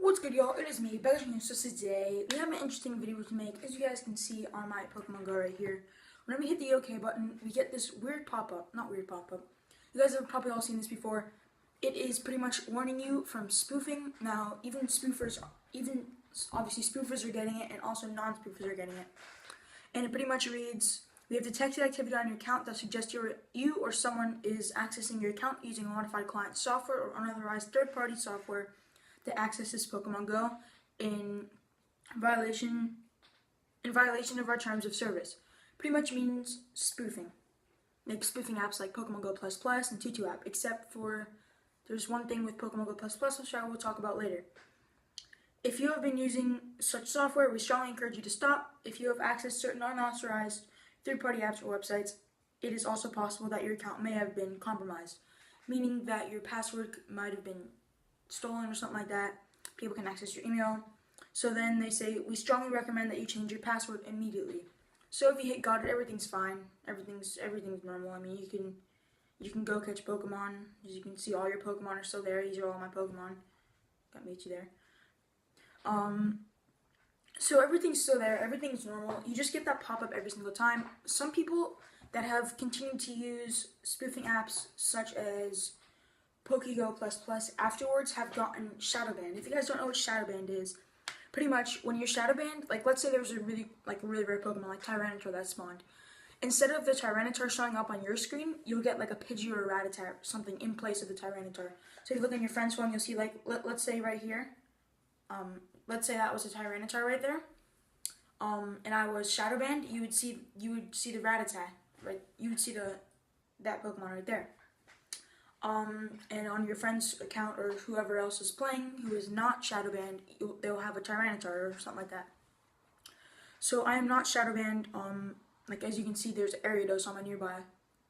What's good, y'all? It is me, back again. So today we have an interesting video to make. As you guys can see on my Pokemon Go right here, whenever we hit the OK button, we get this weird pop-up. Not weird pop-up. You guys have probably all seen this before. It is pretty much warning you from spoofing. Now, obviously spoofers are getting it, and also non-spoofers are getting it. And it pretty much reads, "We have detected activity on your account that suggests you or someone is accessing your account using modified client software or unauthorized third-party software to access this Pokemon Go in violation of our terms of service." Pretty much means spoofing. Like spoofing apps like Pokemon Go Plus Plus and Tutu app, except for there's one thing with Pokemon Go Plus Plus which I will talk about later. If you have been using such software, we strongly encourage you to stop. If you have accessed certain unauthorized third-party apps or websites, it is also possible that your account may have been compromised, meaning that your password might have been stolen or something like that. People can access your email. So then they say, "We strongly recommend that you change your password immediately." So if you hit got it, everything's fine. Everything's normal. I mean, you can go catch Pokemon. As you can see, all your Pokemon are still there. These are all my Pokemon. Got Mewtwo there. So everything's still there. Everything's normal. You just get that pop-up every single time. Some people that have continued to use spoofing apps such as PokeGo Plus Plus afterwards have gotten shadow banned. If you guys don't know what shadow banned is, pretty much when you're shadow banned, like let's say there was a really rare Pokemon like Tyranitar that spawned. Instead of the Tyranitar showing up on your screen, you'll get like a Pidgey or a Rattata or something in place of the Tyranitar. So if you look on your friend's phone, you'll see like let's say right here, let's say that was a Tyranitar right there, and I was shadow banned. You would see the Rattata, right? You would see that Pokemon right there. And on your friend's account or whoever else is playing who is not shadow banned, they'll have a Tyranitar or something like that. So I am not shadow banned. Like as you can see, there's Ariados on my nearby,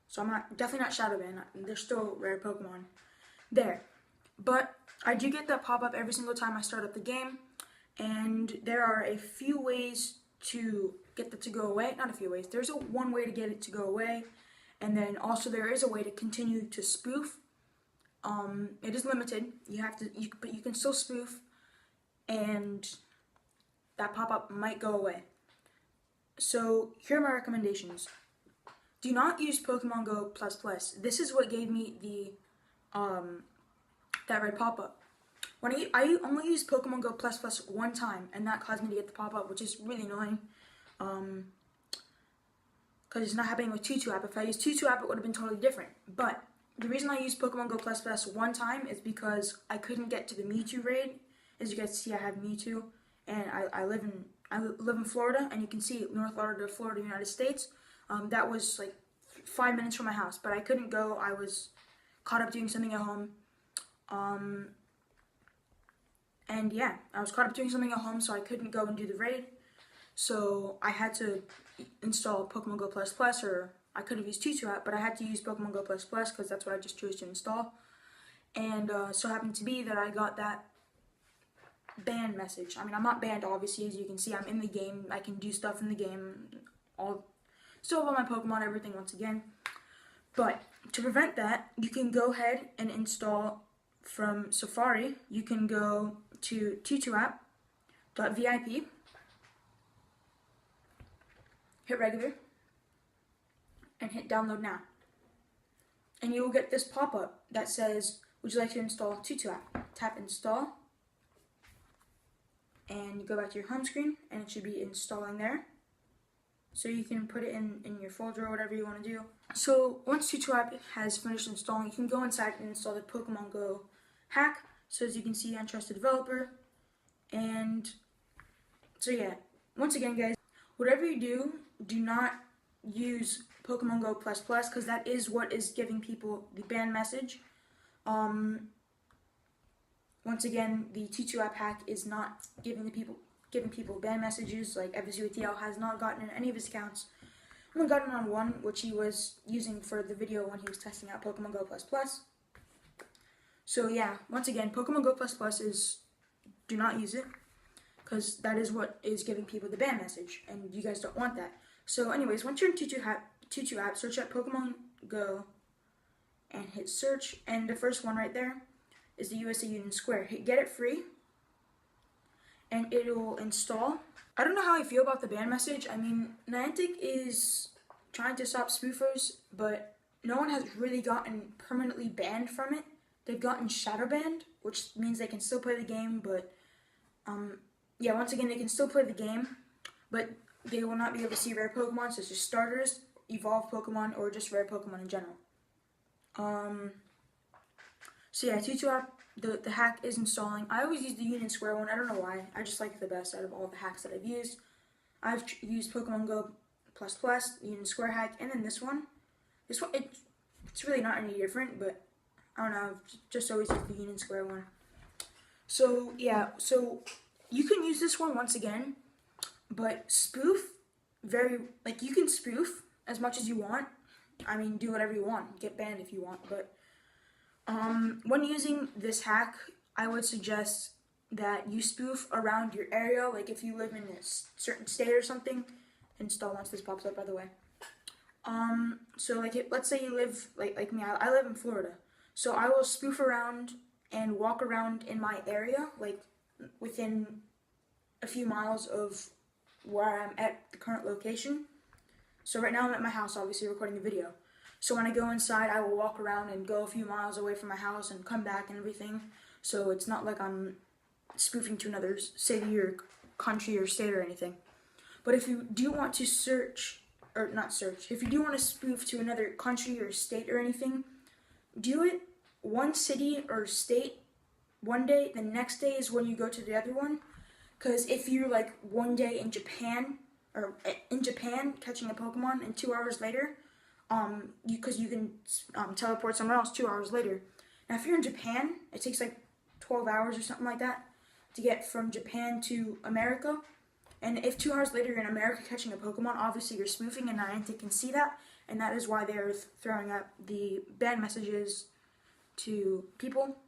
so I'm definitely not shadow banned. There's still rare Pokemon there, but I do get that pop up every single time I start up the game, and there are a few ways to get that to go away. Not a few ways. There's one way to get it to go away. And then also there is a way to continue to spoof. It is limited. But you can still spoof, and that pop-up might go away. So here are my recommendations. Do not use Pokemon Go Plus Plus. This is what gave me the that red pop-up. When I only used Pokemon Go Plus Plus one time, and that caused me to get the pop-up, which is really annoying. Because it's not happening with Tutu app. If I used Tutu app, it would have been totally different. But the reason I used Pokemon Go Plus Plus one time is because I couldn't get to the Mewtwo raid. As you guys see, I have Mewtwo, and I live in Florida, and you can see North Florida, United States. That was like 5 minutes from my house, but I couldn't go. I was caught up doing something at home. And yeah, I was caught up doing something at home, so I couldn't go and do the raid. So I had to install Pokemon Go Plus Plus, or I could have used Tutu app, but I had to use Pokemon Go Plus Plus because that's what I just chose to install. And so happened to be that I got that ban message. I mean, I'm not banned, obviously. As you can see, I'm in the game. I can do stuff in the game. Still have all my Pokemon, everything once again. But to prevent that, you can go ahead and install from Safari. You can go to tutuapp.vip. Hit regular, and hit download now. And you will get this pop-up that says, "Would you like to install Tutu app?" Tap install, and you go back to your home screen, and it should be installing there. So you can put it in your folder or whatever you want to do. So once Tutu app has finished installing, you can go inside and install the Pokemon Go hack. So as you can see, untrusted developer. And so yeah, once again guys, whatever you do not use Pokemon Go Plus Plus, because that is what is giving people the ban message. Once again, the Tutu app hack is not giving people ban messages. Like FSUATL has not gotten in any of his accounts. Only gotten on one, which he was using for the video when he was testing out Pokemon Go Plus Plus. So yeah, once again, Pokemon Go Plus Plus is, do not use it, because that is what is giving people the ban message, and you guys don't want that. So anyways, once you're in Tutu app, search up Pokemon Go, and hit search, and the first one right there is the USA Union Square. Hit get it free, and it'll install. I don't know how I feel about the ban message. I mean, Niantic is trying to stop spoofers, but no one has really gotten permanently banned from it. They've gotten shadow banned, which means they can still play the game, but yeah, once again, they can still play the game, but they will not be able to see rare Pokemon, such as starters, evolved Pokemon, or just rare Pokemon in general. So yeah, Tutu-app, the hack is installing. I always use the Union Square one. I don't know why. I just like it the best out of all the hacks that I've used. I've used Pokemon Go ++, Union Square hack, and then this one. This one, it's really not any different, but I don't know. I've just always used the Union Square one. So yeah, so you can use this one once again, but spoof, you can spoof as much as you want. I mean, do whatever you want. Get banned if you want, but when using this hack, I would suggest that you spoof around your area. Like if you live in a certain state or something, install once this pops up, by the way. So let's say you live like me. I live in Florida, so I will spoof around and walk around in my area, like within a few miles of where I'm at the current location. So right now I'm at my house, obviously recording the video. So when I go inside, I will walk around and go a few miles away from my house and come back and everything. So it's not like I'm spoofing to another city or country or state or anything. But if you do want to if you do want to spoof to another country or state or anything, do it one city or state one day, the next day is when you go to the other one. Because if you're like one day in Japan, catching a Pokemon, and 2 hours later, because you can teleport somewhere else 2 hours later. Now, if you're in Japan, it takes like 12 hours or something like that to get from Japan to America. And if 2 hours later you're in America catching a Pokemon, obviously you're spoofing, and Niantic can see that, and that is why they're throwing up the ban messages to people,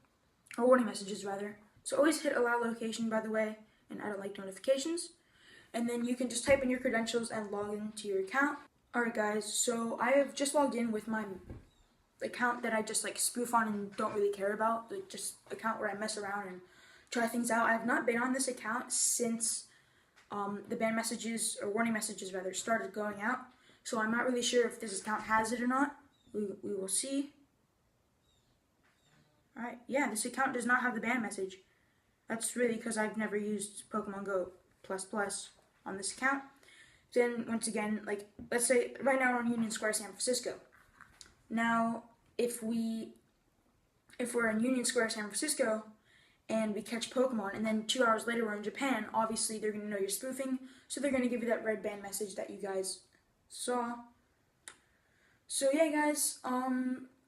or warning messages rather. So always hit allow location, by the way, and I don't like notifications. And then you can just type in your credentials and log into your account. Alright guys, so I have just logged in with my account that I just like spoof on and don't really care about, like just account where I mess around and try things out. I have not been on this account since the ban messages, or warning messages rather, started going out. So I'm not really sure if this account has it or not. We will see. Alright, yeah, this account does not have the ban message. That's really because I've never used Pokemon Go ++ on this account. Then, once again, like, let's say, right now we're in Union Square, San Francisco. Now, if we're in Union Square, San Francisco, and we catch Pokemon, and then 2 hours later we're in Japan, obviously they're going to know you're spoofing, so they're going to give you that red ban message that you guys saw. So yeah, guys,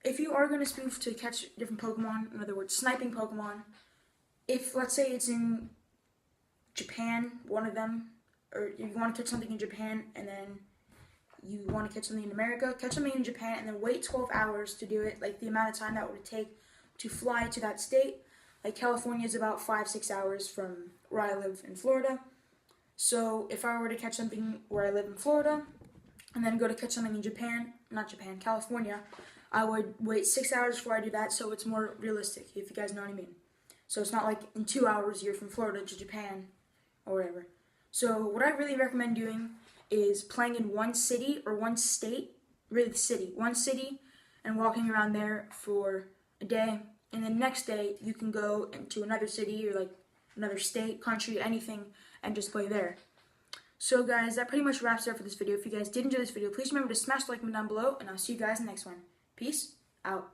if you are going to spoof to catch different Pokemon, in other words, sniping Pokemon, if, let's say it's in Japan, one of them, or you want to catch something in Japan, and then you want to catch something in America, catch something in Japan, and then wait 12 hours to do it, like the amount of time that would take to fly to that state. Like California is about 5-6 hours from where I live in Florida. So if I were to catch something where I live in Florida, and then go to catch something in California, I would wait 6 hours before I do that, so it's more realistic, if you guys know what I mean. So it's not like in 2 hours you're from Florida to Japan, or whatever. So what I really recommend doing is playing in one city or one state, really the city, one city, and walking around there for a day. And the next day you can go into another city or like another state, country, anything, and just play there. So guys, that pretty much wraps it up for this video. If you guys did enjoy this video, please remember to smash the like button down below, and I'll see you guys in the next one. Peace out.